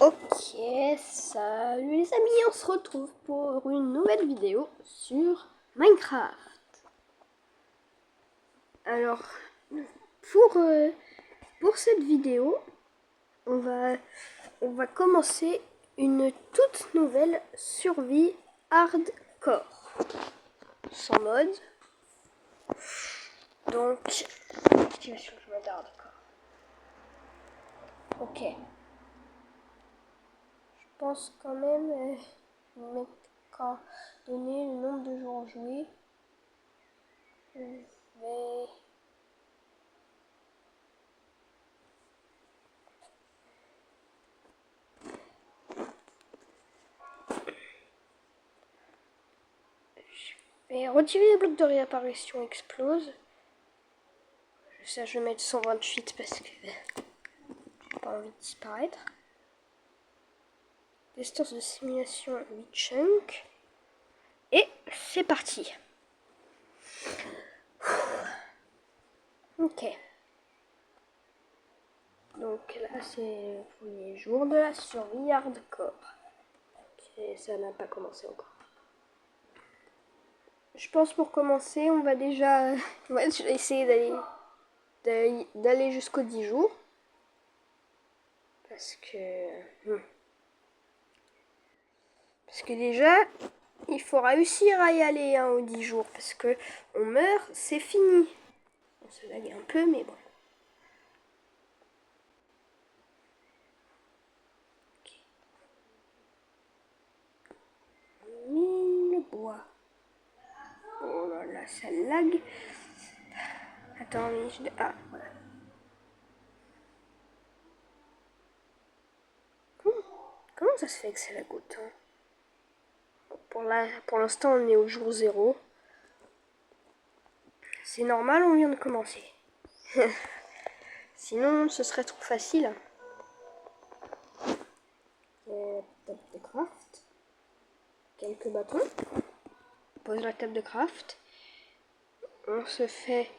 Ok, salut les amis, on se retrouve pour une nouvelle vidéo sur Minecraft. Alors, pour cette vidéo, on va commencer une toute nouvelle survie hardcore. Sans mode. Donc, activation du mode hardcore. Ok. Je pense quand même mettre quand donner le nombre de jours joués. Je vais retirer les blocs de réapparition explose. Ça, je vais mettre 128 parce que j'ai pas envie de disparaître. Distance de simulation 8 chunks. Et c'est parti. Ok. Donc là, c'est le premier jour de la survie hardcore. Et ça n'a pas commencé encore. Je pense pour commencer, on va déjà essayer d'aller jusqu'aux 10 jours. Parce que déjà, il faut réussir à y aller aux 10 jours. Parce que on meurt, c'est fini. On se lag un peu, mais bon. Le bois. Oh là là, ça lag. Attends, mais ah, voilà. Comment ça se fait que ça lag autant? Pour l'instant, on est au jour 0. C'est normal, on vient de commencer. Sinon, ce serait trop facile. Table de craft. Quelques bâtons. On pose la table de craft. On se fait,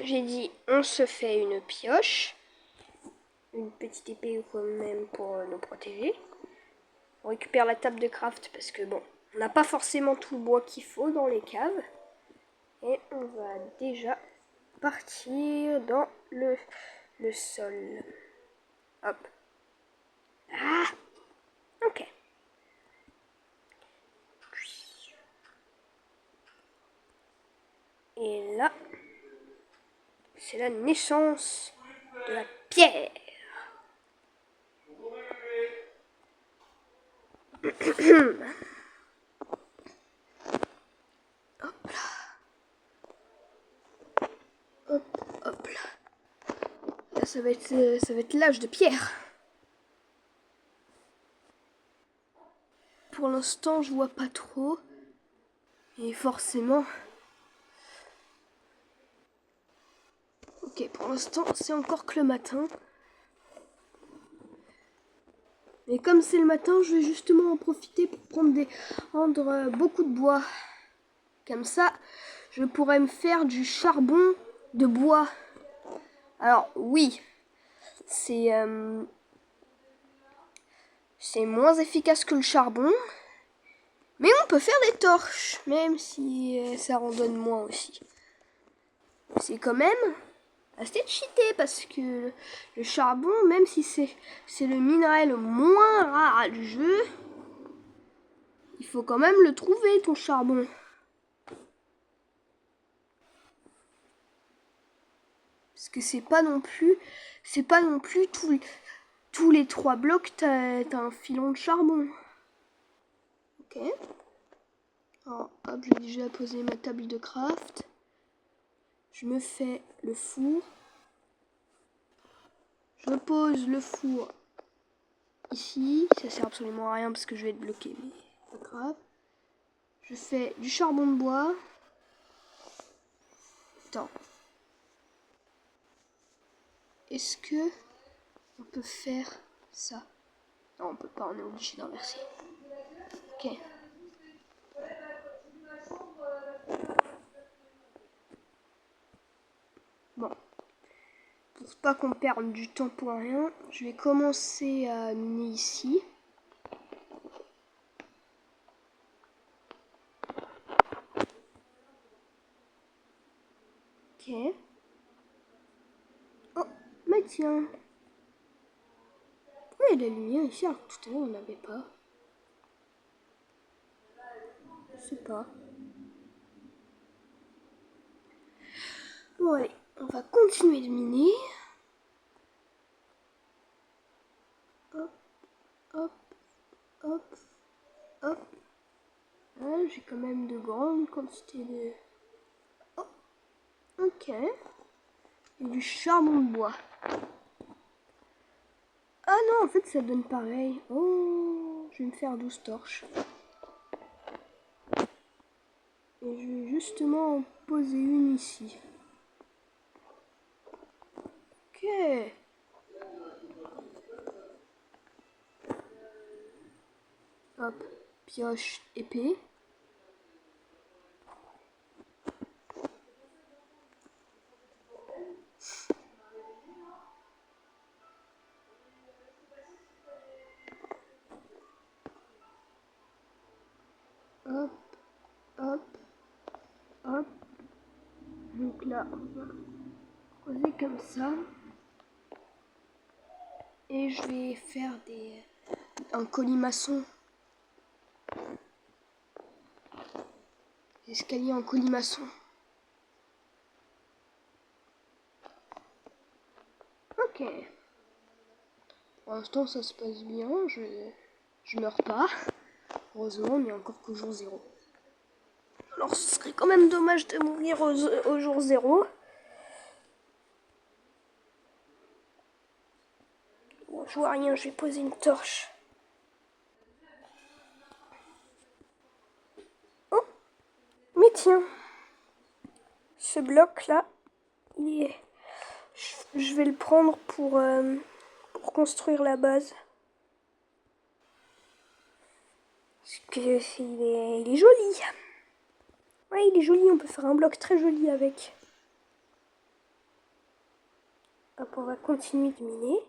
j'ai dit, on se fait une pioche. Une petite épée quand même pour nous protéger. On récupère la table de craft parce que bon, on n'a pas forcément tout le bois qu'il faut dans les caves. Et on va déjà partir dans le sol. Hop. Ah, ok. Et là, c'est la naissance de la pierre. Hop là. Hop là. Là, ça va être l'âge de pierre. Pour l'instant, je vois pas trop. Et forcément... Ok, pour l'instant, c'est encore que le matin. Et comme c'est le matin, je vais justement en profiter pour prendre beaucoup de bois. Comme ça, je pourrais me faire du charbon de bois. Alors, oui, c'est moins efficace que le charbon. Mais on peut faire des torches, même si ça en donne moins aussi. C'est quand même assez cheaté parce que le charbon, même si c'est le minerai le moins rare du jeu, il faut quand même le trouver, ton charbon. Parce que c'est pas non plus tous les 3 blocs, t'as un filon de charbon. Ok. Alors, hop, j'ai déjà posé ma table de craft. Je me fais le four. Je pose le four ici. Ça sert absolument à rien parce que je vais être bloqué, mais pas grave. Je fais du charbon de bois. Attends. Est-ce que on peut faire ça? Non, on peut pas, on est obligé d'inverser. Ok. Bon. pour pas qu'on perde du temps pour rien, je vais commencer à miner ici. Ok. Oh, mais tiens. Pourquoi il y a de la lumière ici alors que tout à l'heure on n'avait pas? Je sais pas. Bon allez, on va continuer de miner. Hop, hop, hop, hop. Ah, j'ai quand même de grandes quantités de... Oh, ok. Et du charbon de bois. Ah non, en fait ça donne pareil. Oh, je vais me faire 12 torches. Et je vais justement en poser une ici. Ok. Hop, pioche, épée. Hop, hop, hop. Donc là, on va poser comme ça. Et je vais faire un colimaçon. Escalier en colimaçon. Ok. Pour l'instant, ça se passe bien. Je meurs pas. Heureusement, mais encore qu'au jour 0. Alors, ce serait quand même dommage de mourir au jour 0. Bon, je vois rien, je vais poser une torche. Oh, mais tiens, ce bloc-là, je vais le prendre pour construire la base. Parce que il est joli. Ouais, il est joli, on peut faire un bloc très joli avec. Hop, on va continuer de miner.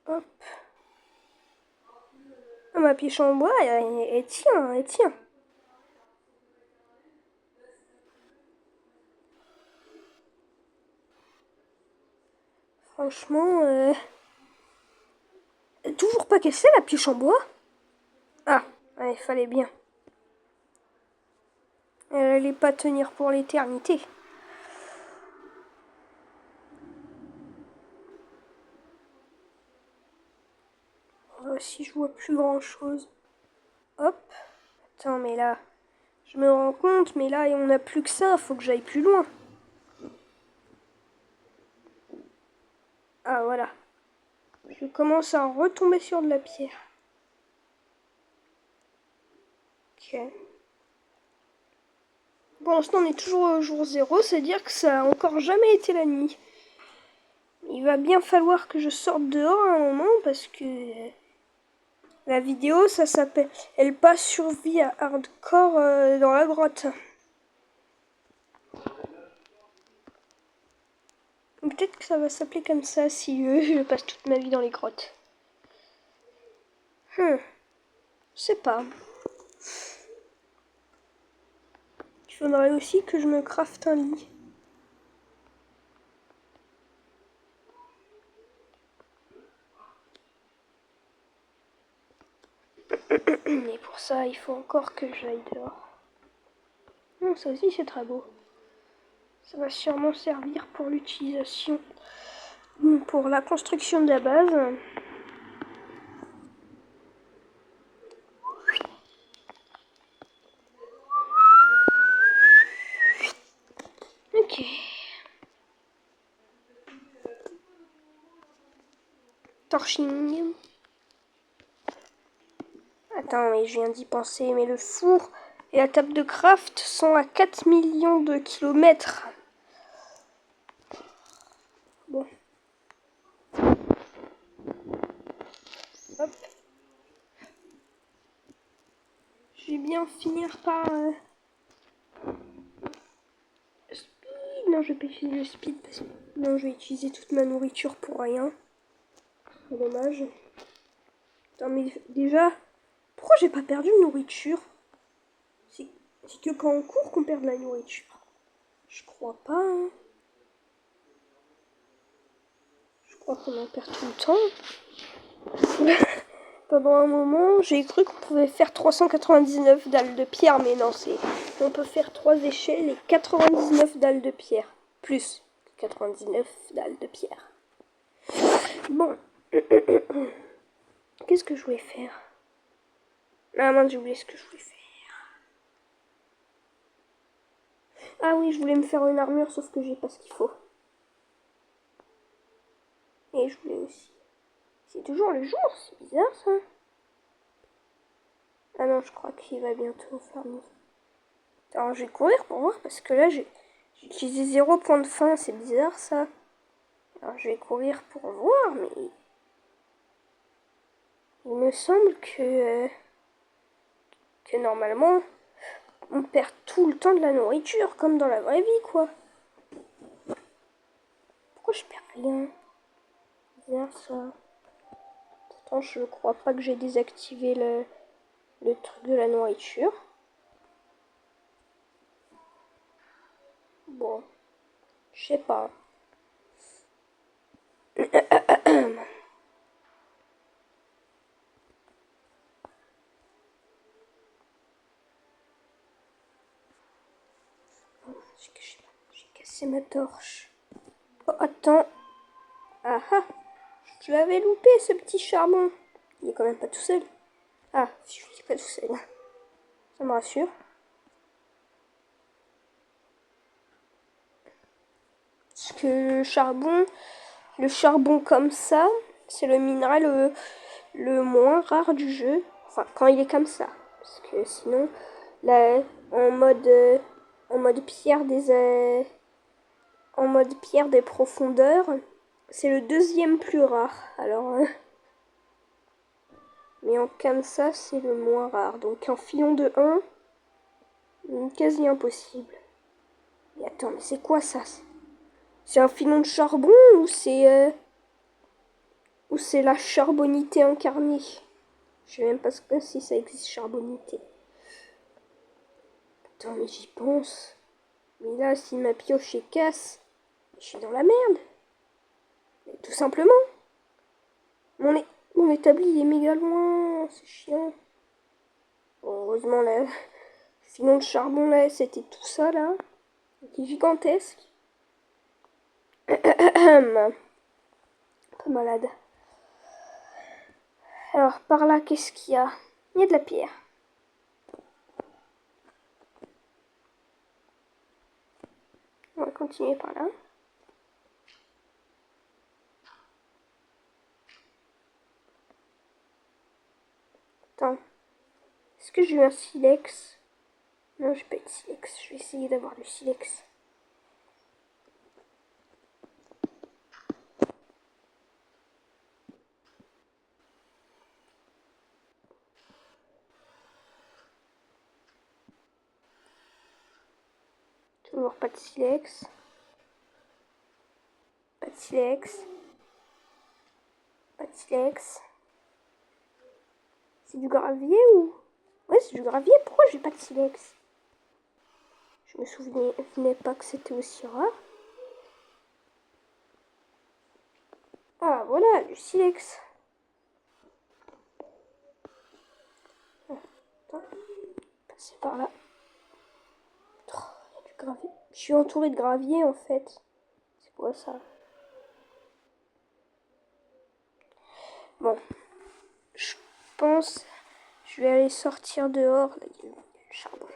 Hop. Ah, ma pioche en bois, elle tient, elle tient. Franchement, toujours pas cassée la pioche en bois. Ah, il fallait bien. Elle allait pas tenir pour l'éternité. Si je vois plus grand chose. Hop. Attends, mais là, je me rends compte, mais là, on n'a plus que ça, faut que j'aille plus loin. Ah, voilà. Je commence à retomber sur de la pierre. Ok. Pour l'instant, on est toujours au jour 0, c'est-à-dire que ça a encore jamais été la nuit. Il va bien falloir que je sorte dehors à un moment parce que la vidéo, ça s'appelle Elle passe survie à hardcore dans la grotte. Peut-être que ça va s'appeler comme ça si je passe toute ma vie dans les grottes. Je sais pas. Il faudrait aussi que je me crafte un lit. Mais pour ça, il faut encore que j'aille dehors. Non, ça aussi c'est très beau. Ça va sûrement servir pour l'utilisation, pour la construction de la base. Ok. Torching. Attends, mais je viens d'y penser, mais le four et la table de craft sont à 4 millions de kilomètres. Bon. Hop. Je vais bien finir par non, je vais pas utiliser le speed parce que non, je vais utiliser toute ma nourriture pour rien. C'est dommage. Attends, mais déjà, pourquoi j'ai pas perdu de nourriture? C'est que quand on court qu'on perd de la nourriture. Je crois pas, hein. Je crois qu'on en perd tout le temps. Pendant un moment, j'ai cru qu'on pouvait faire 399 dalles de pierre, mais non, c'est... On peut faire 3 échelles et 99 dalles de pierre. Plus 99 dalles de pierre. Bon. Qu'est-ce que je voulais faire? Ah mince, j'ai oublié ce que je voulais faire. Ah oui, je voulais me faire une armure, sauf que j'ai pas ce qu'il faut. Et je voulais aussi... C'est toujours le jour, c'est bizarre ça. Ah non, je crois qu'il va bientôt faire nuit. Alors je vais courir pour voir, parce que là j'ai utilisé 0 point de faim, c'est bizarre ça. Alors je vais courir pour voir, mais... Il me semble que normalement, on perd tout le temps de la nourriture, comme dans la vraie vie, quoi. Pourquoi je perds rien? Bizarre ça. Pourtant, je crois pas que j'ai désactivé le truc de la nourriture. Bon, je sais pas. J'ai cassé ma torche. Oh, attends. Ah ah. Je l'avais loupé, ce petit charbon. Il est quand même pas tout seul. Ah, je suis pas tout seul. Ça me rassure. Parce que le charbon comme ça, c'est le minerai le moins rare du jeu. Enfin, quand il est comme ça. Parce que sinon, là, en mode pierre en mode pierre des profondeurs, c'est le deuxième plus rare. Alors, mais en comme ça, c'est le moins rare. Donc un filon de 1, quasi impossible. Mais attends, mais c'est quoi ça? C'est un filon de charbon ou c'est la charbonité incarnée? Je sais même pas si ça existe, charbonité. Attends, mais j'y pense. Mais là, si ma pioche est casse, je suis dans la merde. Mais tout simplement. Mon établi il est méga loin. C'est chiant. Bon, heureusement, là, le filon de charbon, là, c'était tout ça, là. C'était gigantesque. Un peu malade. Alors, par là, qu'est-ce qu'il y a? Il y a de la pierre. On va continuer par là. Attends. Est-ce que j'ai eu un silex? Non, j'ai pas eu de silex. Je vais essayer d'avoir le silex. Toujours pas de silex. Pas de silex. Pas de silex. C'est du gravier ou... Ouais, c'est du gravier. Pourquoi j'ai pas de silex? Je me souvenais pas que c'était aussi rare. Ah, voilà, du silex. Attends, passer par là. Oh, il y a du gravier. Je suis entourée de gravier en fait. C'est quoi ça? Bon, je pense je vais aller sortir dehors. Là, il y a le charbon.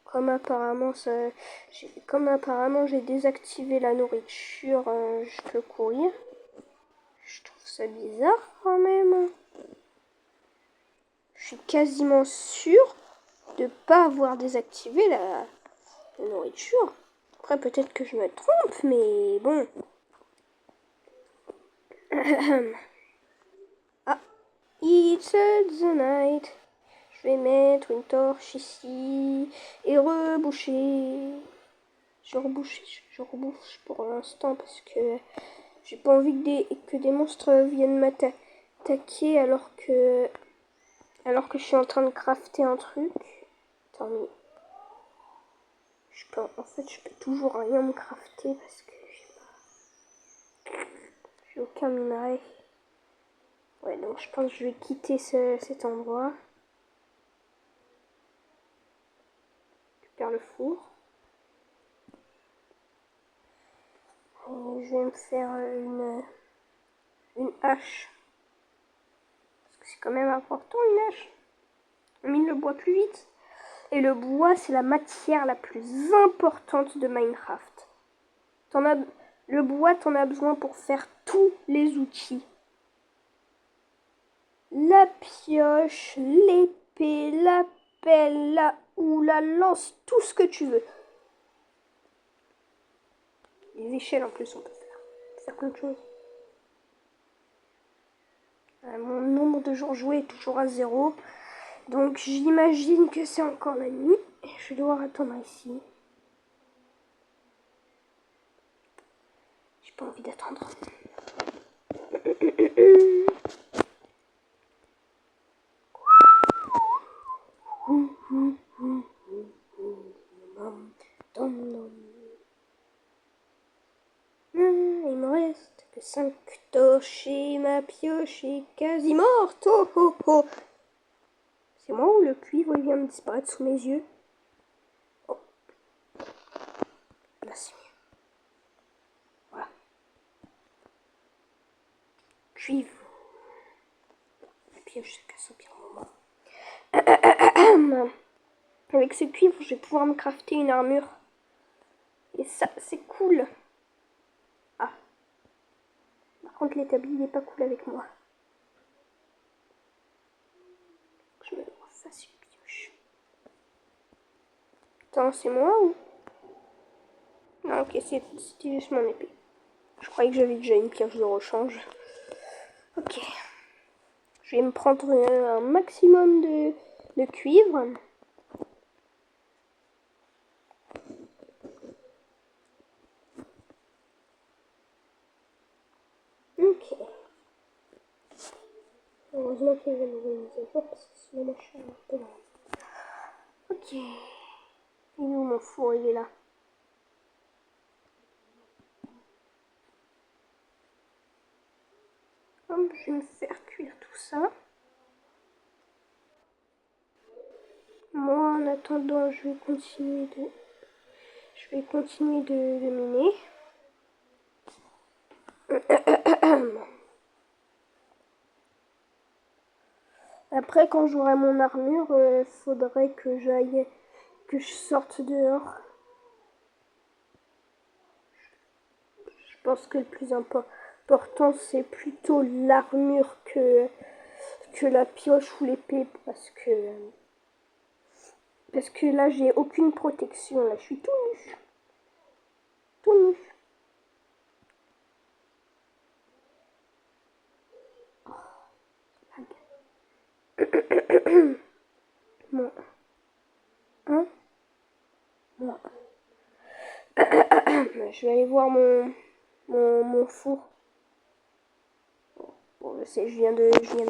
Comme apparemment j'ai désactivé la nourriture, je peux courir. Je trouve ça bizarre quand même. Je suis quasiment sûre de pas avoir désactivé la nourriture. Après peut-être que je me trompe, mais bon. Ah, it's the night. Je vais mettre une torche ici et reboucher. Je rebouche pour l'instant parce que j'ai pas envie que des monstres viennent m'attaquer alors que je suis en train de crafter un truc. Attends, mais en fait, je peux toujours rien me crafter parce que j'ai aucun minerai. Ouais, donc je pense que je vais quitter cet endroit. Je perds le four. Et je vais me faire une hache. Parce que c'est quand même important, une hache. On mine le bois plus vite. Et le bois, c'est la matière la plus importante de Minecraft. Le bois, t'en as besoin pour faire tous les outils. La pioche, l'épée, la pelle, la houe, la lance, tout ce que tu veux. Les échelles en plus, on peut faire plein de choses. Mon nombre de jours joués est toujours à 0. Donc j'imagine que c'est encore la nuit. Je vais devoir attendre ici. J'ai pas envie d'attendre. Il me reste que 5 torches et ma pioche est quasi morte. Oh oh oh. C'est moi ou le cuivre il vient de disparaître sous mes yeux? Oh. Là c'est mieux. Voilà. Cuivre. La pioche se casse au pire moment. Avec ce cuivre, je vais pouvoir me crafter une armure. Et ça, c'est cool. Ah. Par contre, l'établi, il est pas cool avec moi. Je me fasse une pioche. Attends, c'est moi ou... Non, ok, c'était juste mon épée. Je croyais que j'avais déjà une pioche de rechange. Ok. Je vais me prendre un maximum de cuivre. Ok. Heureusement qu'il y avait une mise à jour parce que sinon moi je suis un peu là. Ok. Et où mon four? Il est là. Hop, je vais me faire cuire tout ça. Moi, en attendant, je vais continuer de miner. Après, quand j'aurai mon armure, faudrait que je sorte dehors. Je pense que le plus important, c'est plutôt l'armure que la pioche ou l'épée, parce que là, j'ai aucune protection. Là, je suis tout nu. Tout nu. Bon. Hein? Bon. Je vais aller voir mon four. Bon, je sais, je viens de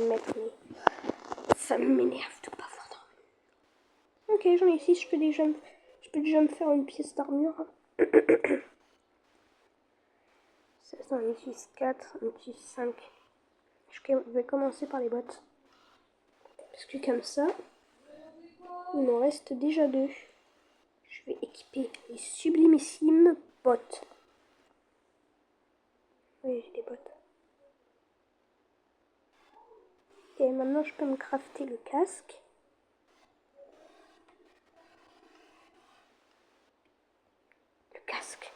mettre, mais ça m'énerve de pas avoir d'armure. Ok, j'en ai 6, je peux déjà me faire une pièce d'armure. Ça, j'en ai 6, 4, j'en ai 6, 5. Je vais commencer par les bottes. Parce que comme ça, il m'en reste déjà 2. Je vais équiper les sublimissimes bottes. Oui, j'ai des bottes. Ok, maintenant je peux me crafter le casque. Le casque.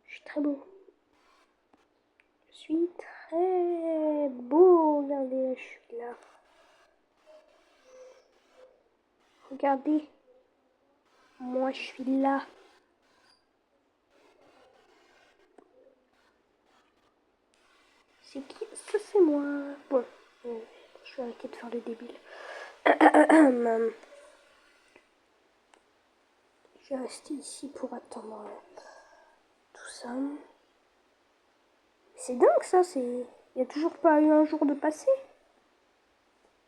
Je suis très beau. Je suis très beau. Regardez, je suis là. Regardez. Moi, je suis là. C'est qui? Ça, c'est moi. Bon, je vais arrêter de faire le débile. Je vais rester ici pour attendre tout ça. C'est dingue ça, il n'y a toujours pas eu un jour de passé.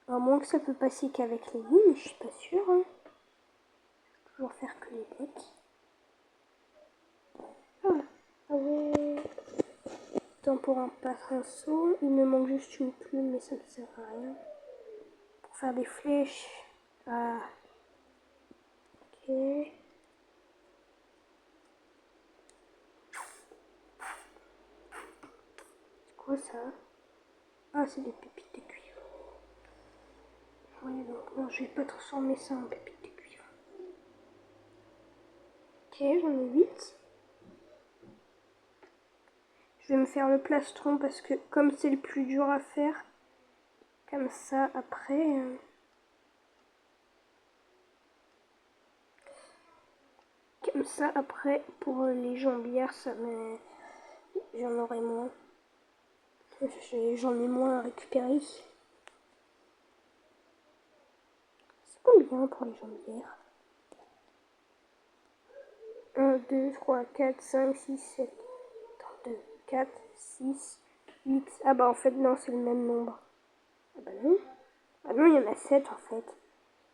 À moins que ça peut passer qu'avec les vies, mais je suis pas sûre. Hein. Toujours faire que les bottes. Ah ouais. Temps pour un pinceau. Il me manque juste une plume, mais ça ne sert à rien. Pour faire des flèches. Ah. Ok. C'est quoi ça? Ah, c'est des pépites de cuivre. Ouais, donc non, je vais pas transformer ça en pépites de cuivre. Ok, j'en ai 8. Je vais me faire le plastron parce que comme c'est le plus dur à faire, comme ça après... Comme ça après, pour les jambières, j'en aurai moins. J'en ai moins à récupérer. C'est combien pour les jambières? 1, 2, 3, 4, 5, 6, 7, 2, 4, 6, 8. Ah bah en fait non, c'est le même nombre. Ah bah non. Ah non, il y en a 7 en fait.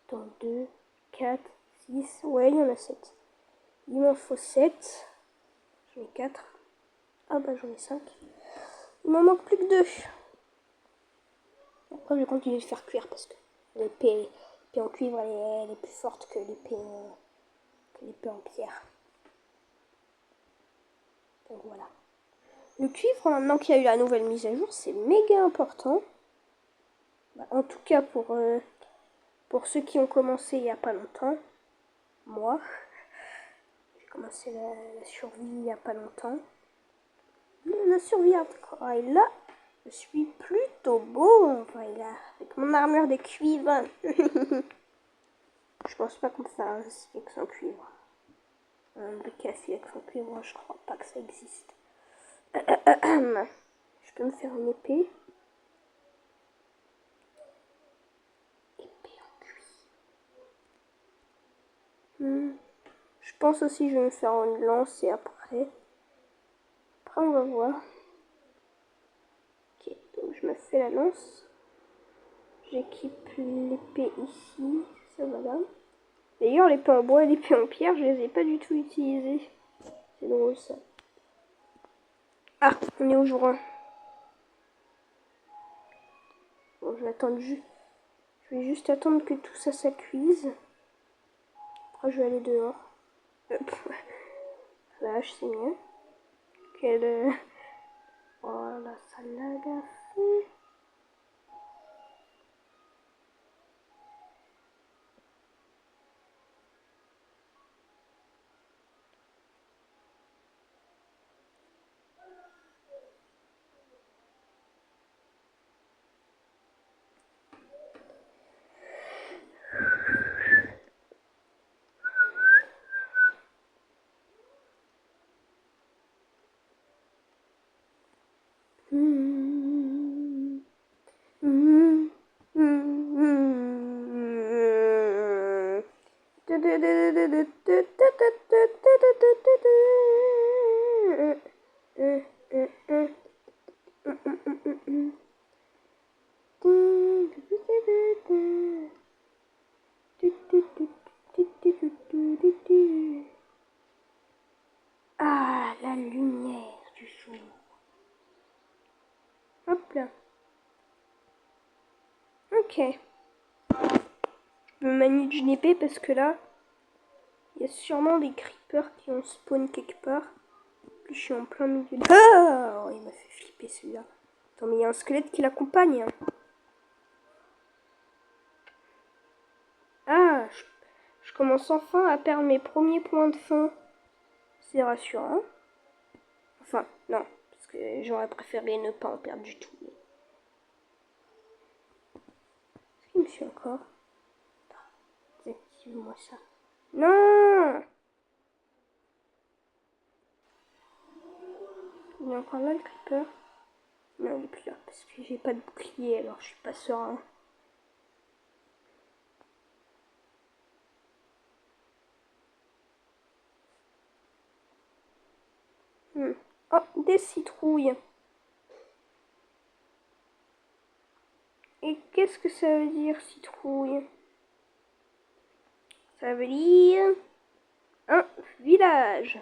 Attends, 2, 4, 6. Ouais, il y en a 7. Il m'en faut 7. J'en ai 4. Ah bah j'en ai 5. Il m'en manque plus que 2. Après je vais continuer de faire cuire parce que l'épée en cuivre elle est plus forte que l'épée en pierre. Donc voilà. Le cuivre, maintenant qu'il y a eu la nouvelle mise à jour, c'est méga important. Bah, en tout cas pour ceux qui ont commencé il n'y a pas longtemps. Moi, j'ai commencé la survie il n'y a pas longtemps. La survie hardcore. Et là, je suis plutôt beau. Enfin, là, avec mon armure de cuivre. Je pense pas qu'on peut faire un avec son cuivre. Un café avec son cuivre, je crois pas que ça existe. Je peux me faire une épée. Épée en cuivre. Je pense aussi que je vais me faire une lance et après. Après, on va voir. Ok, donc je me fais la lance. J'équipe l'épée ici. Ça va là. D'ailleurs, l'épée en bois et l'épée en pierre, je les ai pas du tout utilisées. C'est drôle ça. Ah, on est au jour 1. Bon, je vais juste attendre que tout ça cuise. Après, je vais aller dehors. La hache, c'est mieux. Quelle... Oh, la salade à feu. Ah, la lumière du jour. Hop là. Ok. Je me manie d'une épée parce que là, il y a sûrement des creepers qui ont spawn quelque part. Puis je suis en plein milieu de... Ah, oh, il m'a fait flipper celui-là. Attends, mais il y a un squelette qui l'accompagne. Hein. Ah, je commence enfin à perdre mes premiers points de faim. C'est rassurant. Enfin, non, parce que j'aurais préféré ne pas en perdre du tout. Est-ce qu'il me suit encore? Désactive-moi ça. Non! Il est encore là le creeper? Non, il est plus là, parce que j'ai pas de bouclier, alors je suis pas serein. Oh, des citrouilles. Et qu'est-ce que ça veut dire, citrouille? Ça veut dire un village.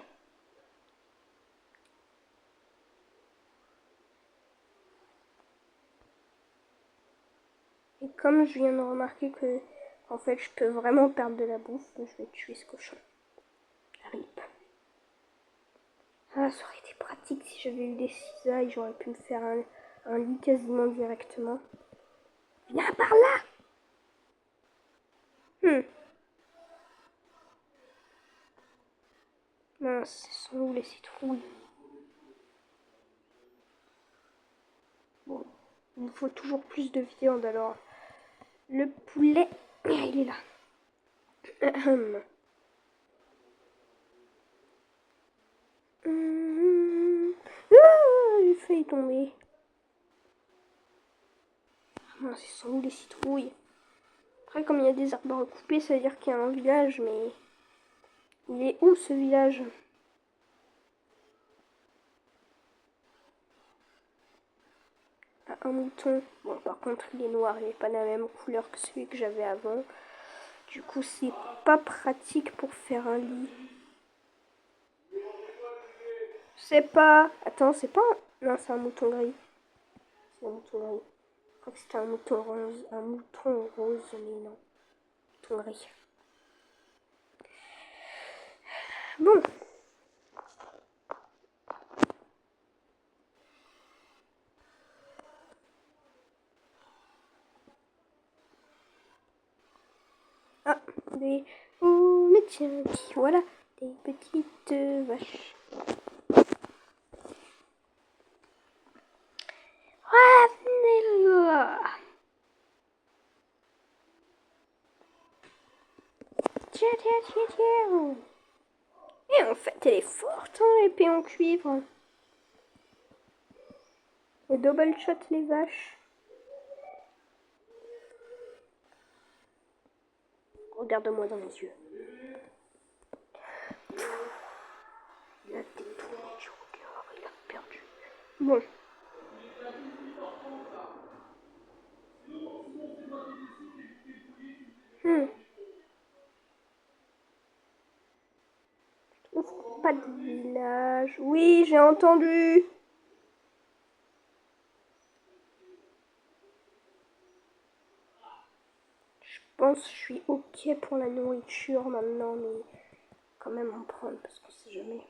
Et comme je viens de remarquer que, en fait, je peux vraiment perdre de la bouffe, je vais tuer ce cochon. RIP. Ah, ça aurait été pratique si j'avais eu des cisailles, j'aurais pu me faire un lit quasiment directement. Viens par là! Mince, ce sont où les citrouilles? Bon, il me faut toujours plus de viande alors. Le poulet, il est là. J'ai failli tomber. Mince, ce sont où les citrouilles? Après, comme il y a des arbres coupés, ça veut dire qu'il y a un village, mais il est où ce village? Ah, un mouton. Bon, par contre, il est noir, il n'est pas la même couleur que celui que j'avais avant. Du coup, c'est pas pratique pour faire un lit. C'est pas... Attends, c'est pas... Non, c'est un mouton gris. C'est un mouton gris. Je crois que c'était un mouton rose. Un mouton rose, mais non. Mouton gris. Bon. Ah, des... Oh, mais tiens, voilà. Des petites vaches. Revenez-là. Tiens, tiens, tiens, tiens. Et en fait, elle est forte, hein, l'épée en cuivre. Et double shot les vaches. Regarde-moi dans les yeux. Il a détourné du regard, il a perdu. Bon. Je trouve pas de village. Oui, j'ai entendu. Je pense que je suis ok pour la nourriture maintenant, mais quand même en prendre parce qu'on sait jamais.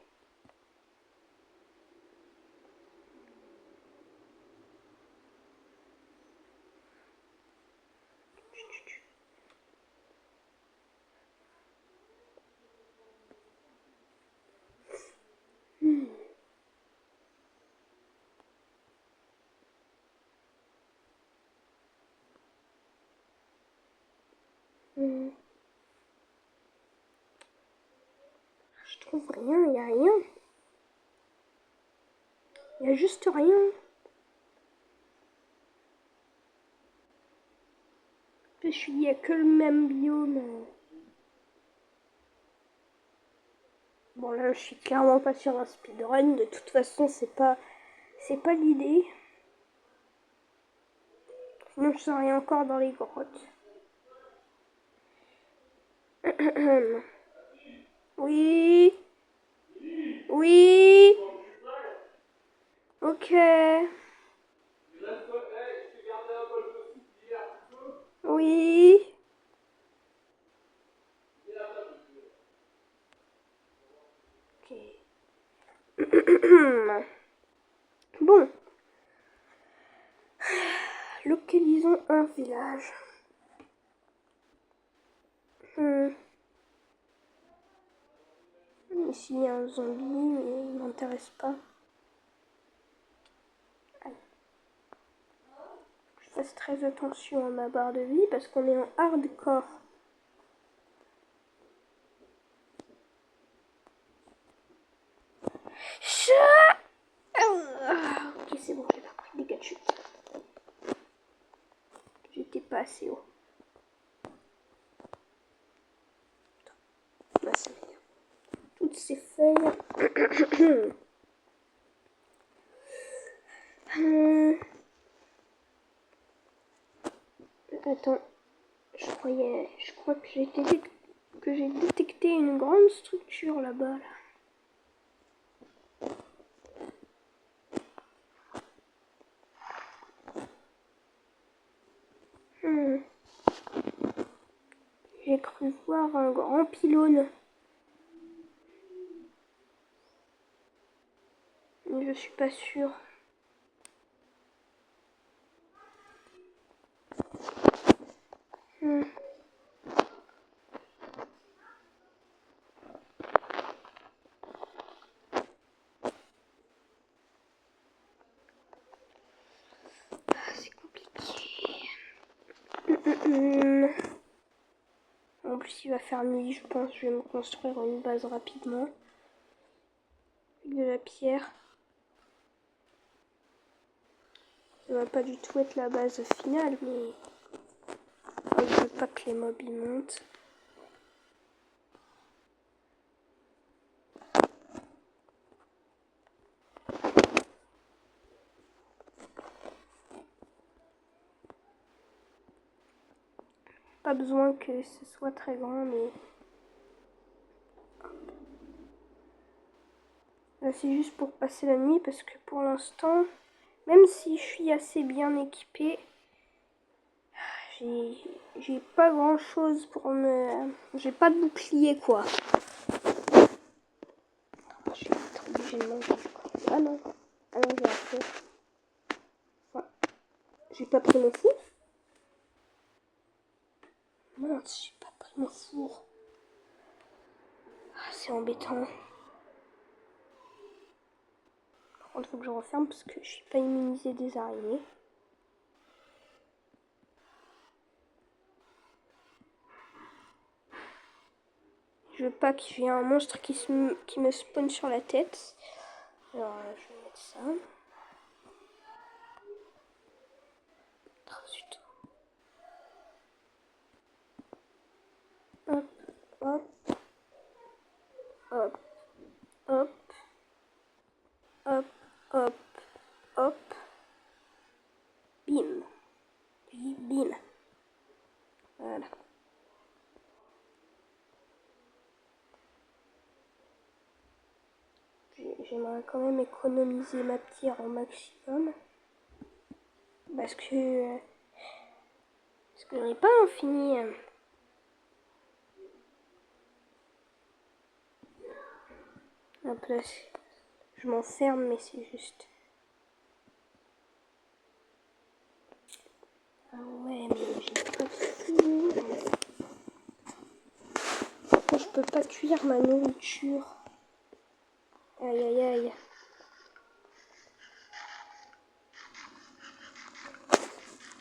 Je trouve rien, il y a rien. Il y a juste rien. Il y a que le même biome. Bon là, je suis clairement pas sur un speedrun. De toute façon, c'est pas l'idée. Sinon, je serais encore dans les grottes. Oui. Oui. Ok. Oui. Ok. Bon. Localisons un village. Ici, il y a un zombie, mais il m'intéresse pas. Allez. Je fasse très attention à ma barre de vie parce qu'on est en hardcore. Ok, c'est bon, j'ai pas pris des dégâts de chute. J'étais pas assez haut. Là, ça m'énerve. Toutes ces feuilles. Attends, je crois que j'ai détecté une grande structure là-bas. J'ai cru voir un grand pylône. Mais je suis pas sûre. C'est compliqué. En plus, il va faire nuit, je pense. Je vais me construire une base rapidement. Avec de la pierre. Ça va pas du tout être la base finale, mais je veux pas que les mobs y montent. Pas besoin que ce soit très grand, mais là c'est juste pour passer la nuit parce que pour l'instant, même si je suis assez bien équipée, j'ai pas grand chose pour me... J'ai pas de bouclier quoi. Je vais être obligée de manger. Ah non, j'ai un four. Enfin, j'ai pas pris mon four. Mince, j'ai pas pris mon four. Ah, c'est embêtant. Par contre, faut que je referme parce que je suis pas immunisée des araignées. Je veux pas qu'il y ait un monstre qui me spawn sur la tête. Alors, je vais mettre ça. Oh, zut. Hop, hop, hop, hop, hop, hop, hop. Bim. Bim. Voilà. J'aimerais quand même économiser ma pierre au maximum. Parce que j'en ai pas infini. Hop là, je m'enferme, mais c'est juste. Ah ouais, mais j'ai pas de four. Je peux pas cuire ma nourriture. Aïe aïe aïe.